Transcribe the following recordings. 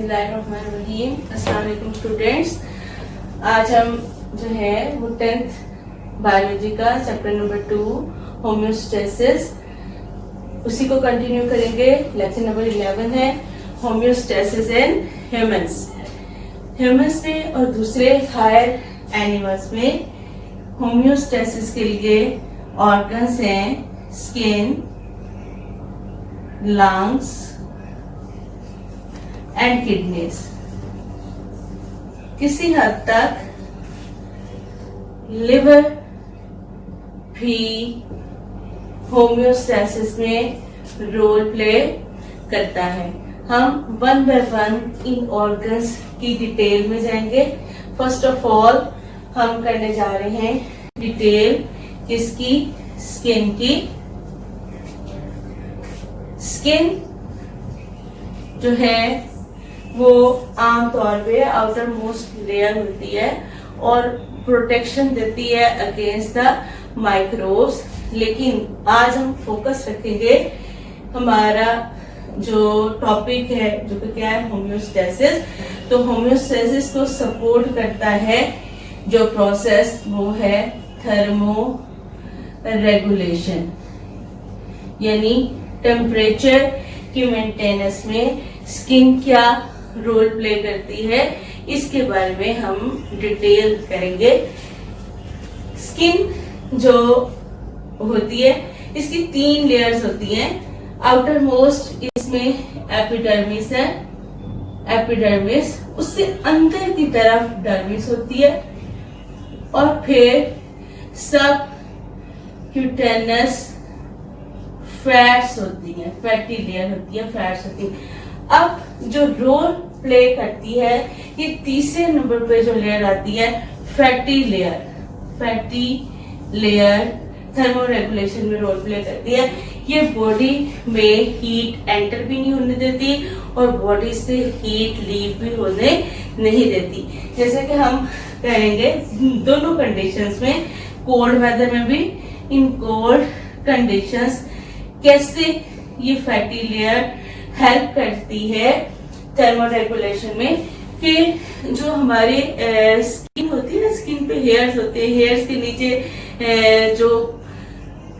बिस्मिल्लाहिर्रहमानिर्रहीम। अस्सलाम वालेकुम स्टूडेंट्स। आज हम जो है वो 10th बायोलॉजी का चैप्टर नंबर 2 होम्योस्टेसिस उसी को कंटिन्यू करेंगे। लेक्चर नंबर 11 है होम्योस्टेसिस इन ह्यूमंस। ह्यूमंस में और दूसरे हायर एनिमल्स में होम्योस्टेसिस के लिए ऑर्गन्स हैं स्किन, लंग्स एंड किडनीज। किसी हद तक लिवर भी होम्योस्टेसिस में रोल प्ले करता है। हम one by one in organs की डिटेल में जाएंगे। फर्स्ट ऑफ ऑल हम करने जा रहे हैं डिटेल किसकी, स्किन की। स्किन जो है वो आमतौर पे आउटर मोस्ट लेयर होती है और प्रोटेक्शन देती है अगेंस्ट द माइक्रोब्स। लेकिन आज हम फोकस रखेंगे, हमारा जो टॉपिक है जो कि क्या है, होम्योस्टेसिस। तो होम्योस्टेसिस को सपोर्ट करता है जो प्रोसेस, वो है थर्मो रेगुलेशन, यानी टेम्परेचर की मेंटेनेंस में स्किन क्या रोल प्ले करती है, इसके बारे में हम डिटेल करेंगे। स्किन जो होती है इसकी 3 लेयर्स होती हैं। आउटर मोस्ट इसमें एपिडर्मिस है, एपिडर्मिस, उससे अंदर की तरफ डर्मिस होती है और फिर सब क्यूटेनस फैट्स होती है, फैटी लेयर होती है, फैट्स होती है। अब जो रोल प्ले करती है ये तीसरे नंबर पे जो लेयर आती है fatty layer. Fatty layer thermo regulation में रोल प्ले करती है। ये बॉडी में हीट एंटर भी नहीं होने देती और बॉडी से हीट लीव भी होने नहीं देती। जैसे कि हम कहेंगे दोनों कंडीशंस में, कोल्ड वेदर में भी, इन कोल्ड कंडीशंस कैसे ये फैटी लेयर हेल्प करती है थर्मो रेगुलेशन में, कि जो हमारे स्किन होती है, स्किन पे हेयर्स होते हैं, हेयर्स के नीचे जो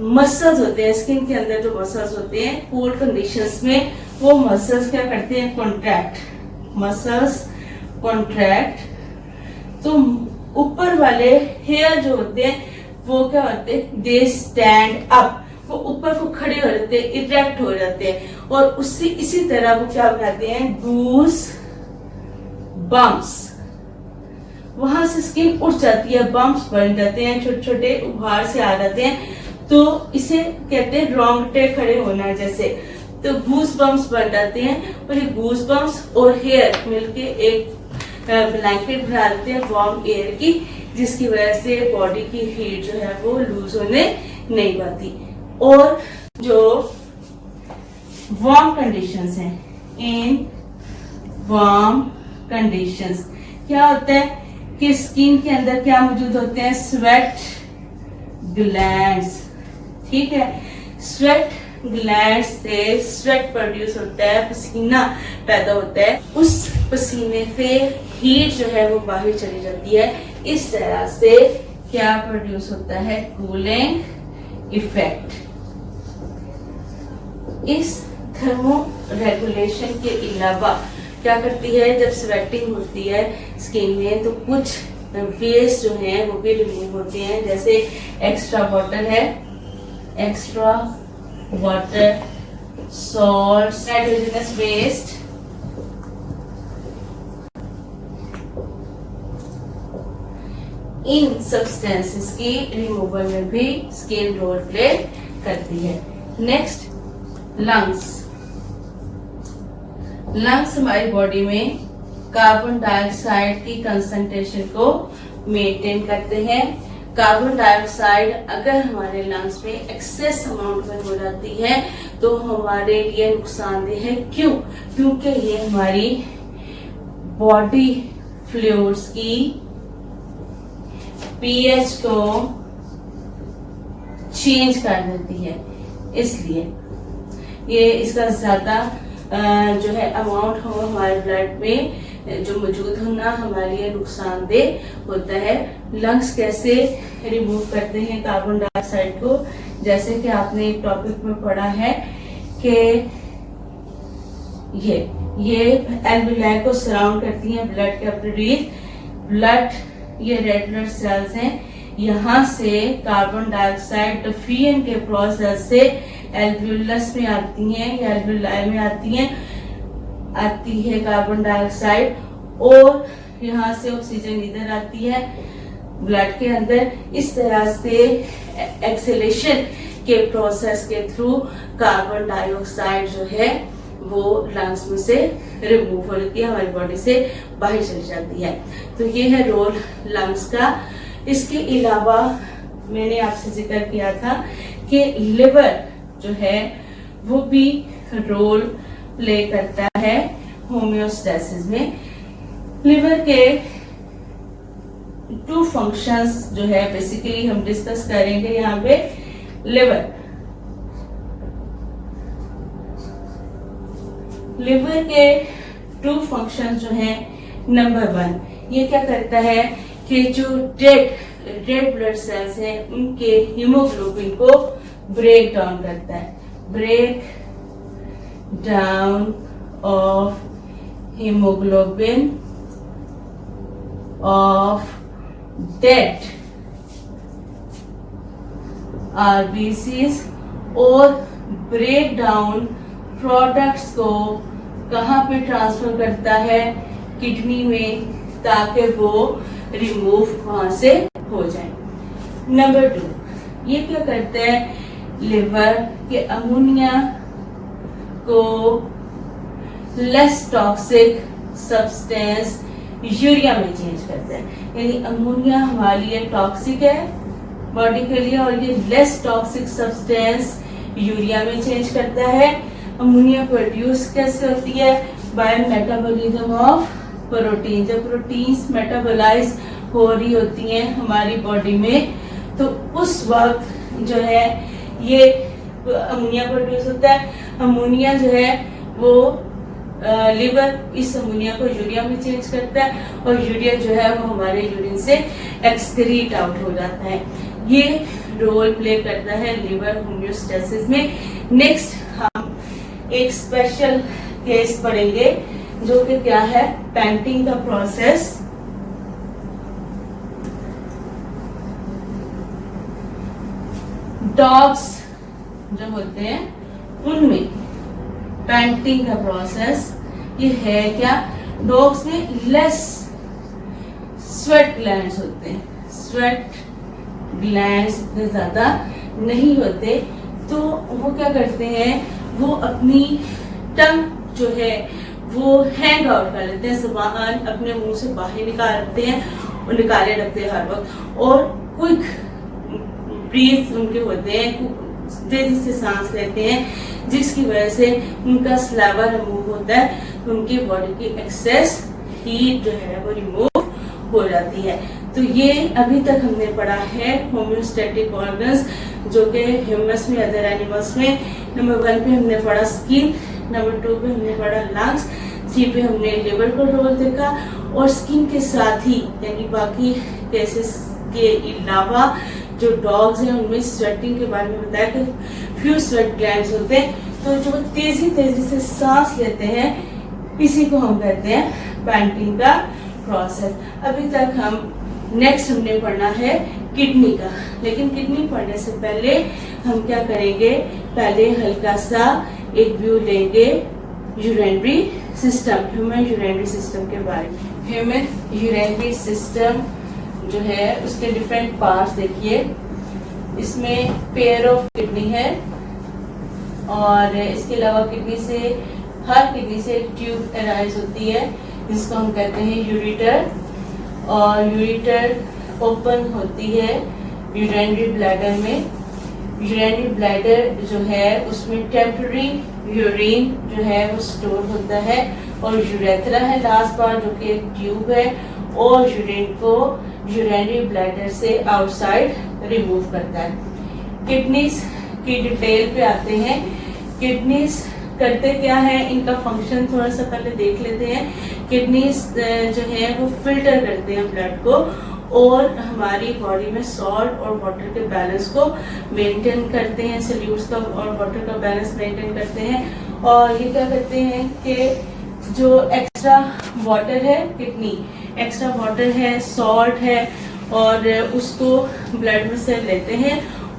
मसल्स होते हैं, स्किन के अंदर जो मसल्स होते हैं, कोल्ड कंडीशंस में वो मसल्स क्या करते हैं, कॉन्ट्रैक्ट, मसल्स कॉन्ट्रैक्ट। तो ऊपर वाले हेयर जो होते हैं वो क्या होते हैं, दे स्टैंड अप, वो ऊपर को खड़े हो जाते हैं, इरेक्ट हो जाते हैं और उससे इसी तरह वो क्या बनाते हैं, गूज बम्प्स। वहां से स्किन उठ जाती है, बम्प्स बन जाते हैं, छोटे छोटे उभार से आ जाते हैं। तो इसे कहते हैं रोंगटे खड़े होना जैसे। तो गूज बम्प्स बन जाते हैं और ये गूज बम्प्स और हेयर मिलके एक ब्लैंकेट बना देते हैं वार्म एयर की, जिसकी वजह से बॉडी की हीट जो है वो लूज होने नहीं पाती। और जो वार्म कंडीशंस हैं, इन वार्म कंडीशंस क्या होता है कि स्किन के अंदर क्या मौजूद होते हैं, स्वेट ग्लैंड्स। ठीक है, स्वेट ग्लैंड्स से स्वेट प्रोड्यूस होता है, पसीना पैदा होता है। उस पसीने से हीट जो है वो बाहर चली जाती है। इस तरह से क्या प्रोड्यूस होता है, कूलिंग इफेक्ट। इस थर्मो रेगुलेशन के अलावा क्या करती है, जब स्वेटिंग होती है स्किन में तो कुछ वेस्ट जो है वो भी रिमूव होते हैं। जैसे एक्स्ट्रा वाटर है, extra water, salt, nitrogenous waste, इन सब्सटेंसेस की रिमूवल में भी स्किन रोल प्ले करती है। Next, lungs. लंग्स हमारी बॉडी में कार्बन डाइऑक्साइड की कंसंट्रेशन को मेंटेन करते हैं। कार्बन डाइऑक्साइड अगर हमारे लंग्स में एक्सेस अमाउंट में हो जाती है तो हमारे लिए नुकसानदेह है। क्यों? क्योंकि ये हमारी बॉडी फ्लूइड्स की पीएच को चेंज कर देती है। इसलिए ये इसका ज्यादा जो है अमाउंट हो हमारे ब्लड में जो मौजूद होना हमारे लिए नुकसानदेह होता है। लंग्स कैसे रिमूव करते हैं कार्बन डाइऑक्साइड को, जैसे कि आपने एक टॉपिक में पढ़ा है कि ये एल्विलाई को सराउंड करती हैं ब्लड कैपिलरीज। ब्लड ये रेड ब्लड सेल्स हैं, यहाँ से कार्बन डाइऑक्साइड डिफिशन के प्रोसेस से एल्वियोलस में आती हैं या एल्विलाई में आती है कार्बन डाइऑक्साइड, और यहाँ से ऑक्सीजन इधर आती है ब्लड के अंदर। इस तरह से एक्सेलेशन के प्रोसेस के थ्रू कार्बन डाइऑक्साइड जो है वो लंग्स में से रिमूव हो जाती है, हमारी बॉडी से बाहर चली जाती है। तो ये है रोल लंग्स का। इसके अलावा मैंने आपसे जिक्र किया था कि लिवर जो है वो भी रोल प्ले करता है होम्योस्टेसिस में। लिवर के 2 फंक्शंस जो है बेसिकली हम डिस्कस करेंगे यहाँ पे। लिवर के 2 फंक्शन जो है, नंबर 1 ये क्या करता है कि जो रेड ब्लड सेल्स हैं उनके हीमोग्लोबिन को ब्रेक डाउन करता है। Break down of haemoglobin of dead RBCs, और ब्रेक डाउन प्रोडक्ट्स को कहाँ पे ट्रांसफर करता है, किडनी में, ताकि वो रिमूव वहां से हो जाए। नंबर 2 ये क्या करता है, लिवर के अमोनिया को लेस टॉक्सिक सब्सटेंस यूरिया में चेंज करता है। यानी अमोनिया हमारे लिए टॉक्सिक है बॉडी के लिए, और ये लेस टॉक्सिक सब्सटेंस यूरिया में चेंज करता है। अमोनिया प्रोड्यूस कैसे होती है, बाय मेटाबॉलिज्म ऑफ प्रोटीन। जब प्रोटीन्स मेटाबोलाइज हो रही होती हैं हमारी बॉडी में, तो उस वक्त जो है ये अमोनिया प्रोड्यूस होता है। अमोनिया जो है वो लिवर इस अमोनिया को यूरिया में चेंज करता है, और यूरिया जो है वो हमारे यूरिन से एक्सक्रीट आउट हो जाता है। ये रोल प्ले करता है लिवर होम्योस्टेसिस में। नेक्स्ट हम एक स्पेशल केस पढ़ेंगे जो कि क्या है, पैंटिंग का प्रोसेस। डॉग्स जो होते हैं उनमें पैंटिंग का प्रोसेस ये है क्या, डॉग्स में लेस स्वेट ग्लैंड्स होते हैं, स्वेट ग्लैंड्स इतने ज्यादा नहीं होते, तो वो क्या करते हैं, वो अपनी टंग जो है वो हैंग आउट कर लेते हैं, जुबान अपने मुंह से बाहर निकालते हैं और निकाले रखते हैं हर वक्त, और क्विक ब्रीथ उनके होते हैं, तेजी से सांस लेते हैं, जिसकी वजह से उनका स्लावा रिमूव होता है, तो उनकी बॉडी की एक्सेस हीट जो है वो रिमूव हो जाती है। तो ये अभी तक हमने पढ़ा है होम्योस्टेटिक ऑर्गन्स, जो कि ह्यूमस में, अदर एनिमल्स में। नंबर 1 पे हमने पढ़ा स्किन, नंबर 2 पे हमने पढ़ा लंग्स, 3 पे हमने लिवर का रोल देखा, और स्किन के साथ ही यानी बाकी केसेस के अलावा जो डॉग्स हैं उनमें स्वेटिंग के बारे में बताया कि फ्यू स्वेट ग्लैंड्स होते हैं, तो जो तेजी से सांस लेते हैं, इसी को हम कहते हैं पैंटिंग का प्रोसेस। अभी तक हम नेक्स्ट हमने पढ़ना है किडनी का, लेकिन किडनी पढ़ने से पहले हम क्या करेंगे, पहले हल्का सा एक व्यू लेंगे urinary system, human urinary system के बारे में। ह्यूमन यूरिनरी सिस्टम जो है उसके डिफरेंट पार्ट्स देखिए। इसमें पेयर ऑफ किडनी है, और इसके अलावा हर किडनी से एक ट्यूब अराइज होती है, जिसको हम कहते हैं यूरेटर, और यूरेटर ओपन होती है यूरिनरी ब्लैडर में। यूरिनरी ब्लैडर जो है उसमें टेम्पररी यूरिन जो है वो स्टोर होता है, और यूरेथ्रा है लास्ट पार्ट जो कि एक ट्यूब है, और यूरिन को यूरिनरी ब्लैडर से आउटसाइड रिमूव करता है। किडनीज की डिटेल पे आते हैं। किडनीज करते क्या है, इनका फंक्शन थोड़ा सा पहले देख लेते हैं। किडनीज जो है वो फिल्टर करते हैं ब्लड को और हमारी बॉडी में सॉल्ट और वाटर के बैलेंस को मेंटेन करते हैं, सॉल्यूट्स का और वाटर का बैलेंस मेंटेन करते हैं। और ये क्या करते हैं कि जो एक्स्ट्रा वाटर है, किडनी एक्स्ट्रा वाटर है, सॉल्ट है, और उसको ब्लड में से लेते हैं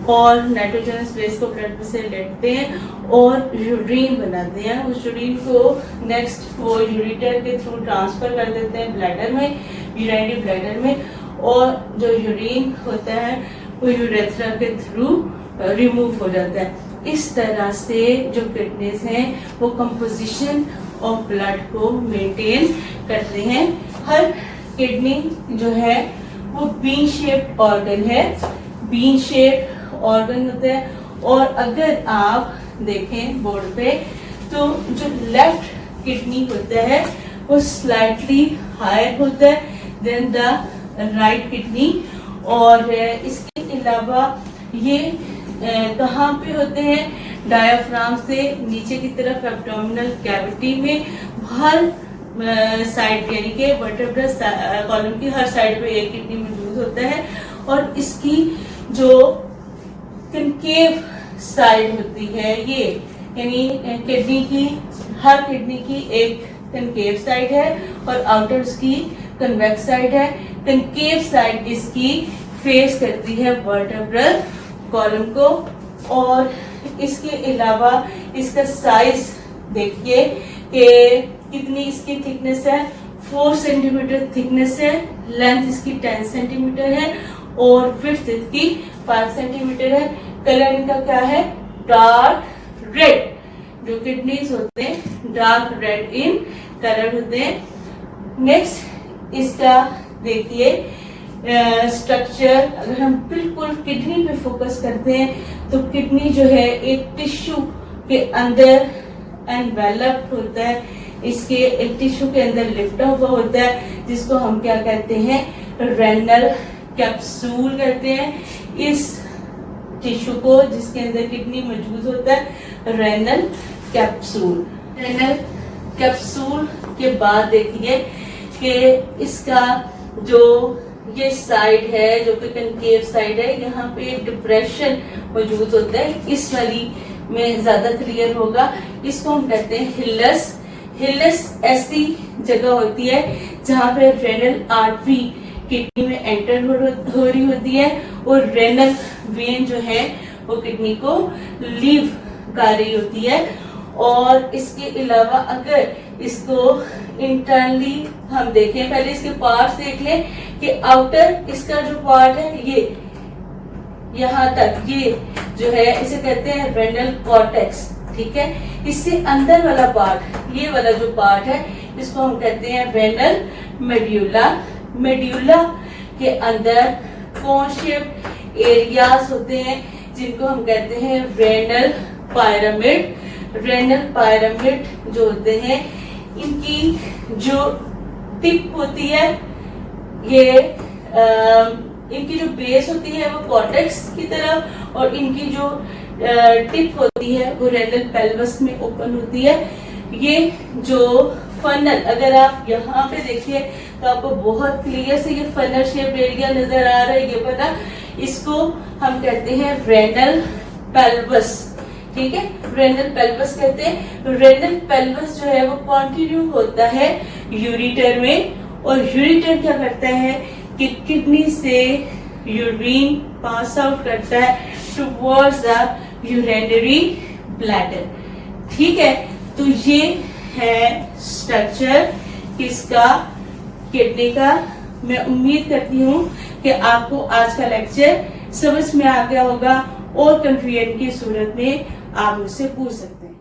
और नाइट्रोजनस बेस को ब्लड में से लेते हैं और यूरिन बनाते हैं। उस यूरिन को नेक्स्ट वो यूरिटर के थ्रू ट्रांसफर कर देते हैं ब्लैडर में, यूरिनरी ब्लैडर में, और जो यूरिन होता है वो यूरेथ्रा के थ्रू रिमूव हो जाता है। इस तरह से जो किडनीज हैं वो कंपोजिशन ऑफ ब्लड को मेंटेन करते हैं। हर किडनी जो है वो बीन शेप्ड ऑर्गन है, बीन शेप्ड ऑर्गन होता है। और अगर आप देखें बोर्ड पे तो जो लेफ्ट किडनी होता है वो स्लाइटली हायर होता है देन द राइट किडनी। और इसके अलावा ये कहाँ पे होते हैं, डायाफ्राम से नीचे की तरफ एब्डोमिनल कैविटी में हर साइड यानी कि वर्टेब्रल कॉलम की हर साइड पे एक किडनी मौजूद होता है। और इसकी जो कनकेव साइड होती है ये, यानी किडनी की हर किडनी की एक कनकेव साइड है और आउटर इसकी कन्वेक्स साइड है। कनकेव साइड इसकी फेस करती है वर्टेब्रल कॉलम को। और इसके अलावा इसका साइज देखिए कि कितनी इसकी थिकनेस है, 4 सेंटीमीटर थिकनेस है, लेंथ इसकी 10 सेंटीमीटर है और विड्थ इसकी 5 सेंटीमीटर है। कलर इनका क्या है, डार्क रेड। जो किडनीज होते हैं डार्क रेड इन कलर होते हैं। नेक्स्ट इसका देखिए स्ट्रक्चर, अगर हम बिल्कुल किडनी पे फोकस करते हैं तो किडनी जो है एक टिश्यू के अंदर एनवेलप्ड होता है, इसके एक टिश्यू के अंदर लिपटा हुआ होता है जिसको हम क्या कहते हैं, रेनल कैप्सूल कहते हैं। इस टिश्यू को जिसके अंदर किडनी मौजूद होता है रेनल कैप्सूल। रेनल कैप्सूल के बाद देखिए कि इसका जो ये साइड है जो कि कनकेव साइड है, यहाँ पे डिप्रेशन मौजूद होता है। इस वाली में ज्यादा क्लियर होगा, इसको हम कहते हैं हिलस। हिलस ऐसी जगह होती है जहाँ पे रेनल आर्टरी किडनी में एंटर हो रही होती है और रेनल वेन जो है वो किडनी को लीव कर रही होती है। और इसके अलावा अगर इसको इंटरनली हम देखें, पहले इसके पार्ट्स देख लें कि आउटर इसका जो पार्ट है ये यहाँ तक, ये जो है इसे कहते हैं रेनल कॉर्टेक्स, ठीक है। इससे अंदर वाला पार्ट, ये वाला जो पार्ट है इसको हम कहते हैं रेनल मेड्यूला। मेड्यूला के अंदर कोन शेप एरियाज होते हैं जिनको हम कहते हैं रेनल पायरामिड। रेनल पायरामिड जो होते हैं इनकी जो टिप होती है, ये इनकी जो बेस होती है वो कॉर्टेक्स की तरफ और इनकी जो टिप होती है वो रेनल पेल्वस में ओपन होती है। ये जो फनल, अगर आप यहाँ पे देखिए तो आपको बहुत क्लियर से ये फनल शेप एरिया नजर आ रहा है, ये पता, इसको हम कहते हैं रेनल पेल्वस, ठीक है। रेनल पेल्वस कहते हैं। रेनल पेल्वस जो है वो कॉन्टिन्यू होता है यूरिटर में और यूरिटर क्या करता है कि किडनी से यूरिन पास आउट करता है टुवर्ड्स द यूरिनरी ब्लैडर, ठीक है। तो ये है स्ट्रक्चर किसका, किडनी का। मैं उम्मीद करती हूँ कि आपको आज का लेक्चर समझ में आ गया होगा और कंफ्यूजन की सूरत में आप मुझसे पूछ सकते हैं।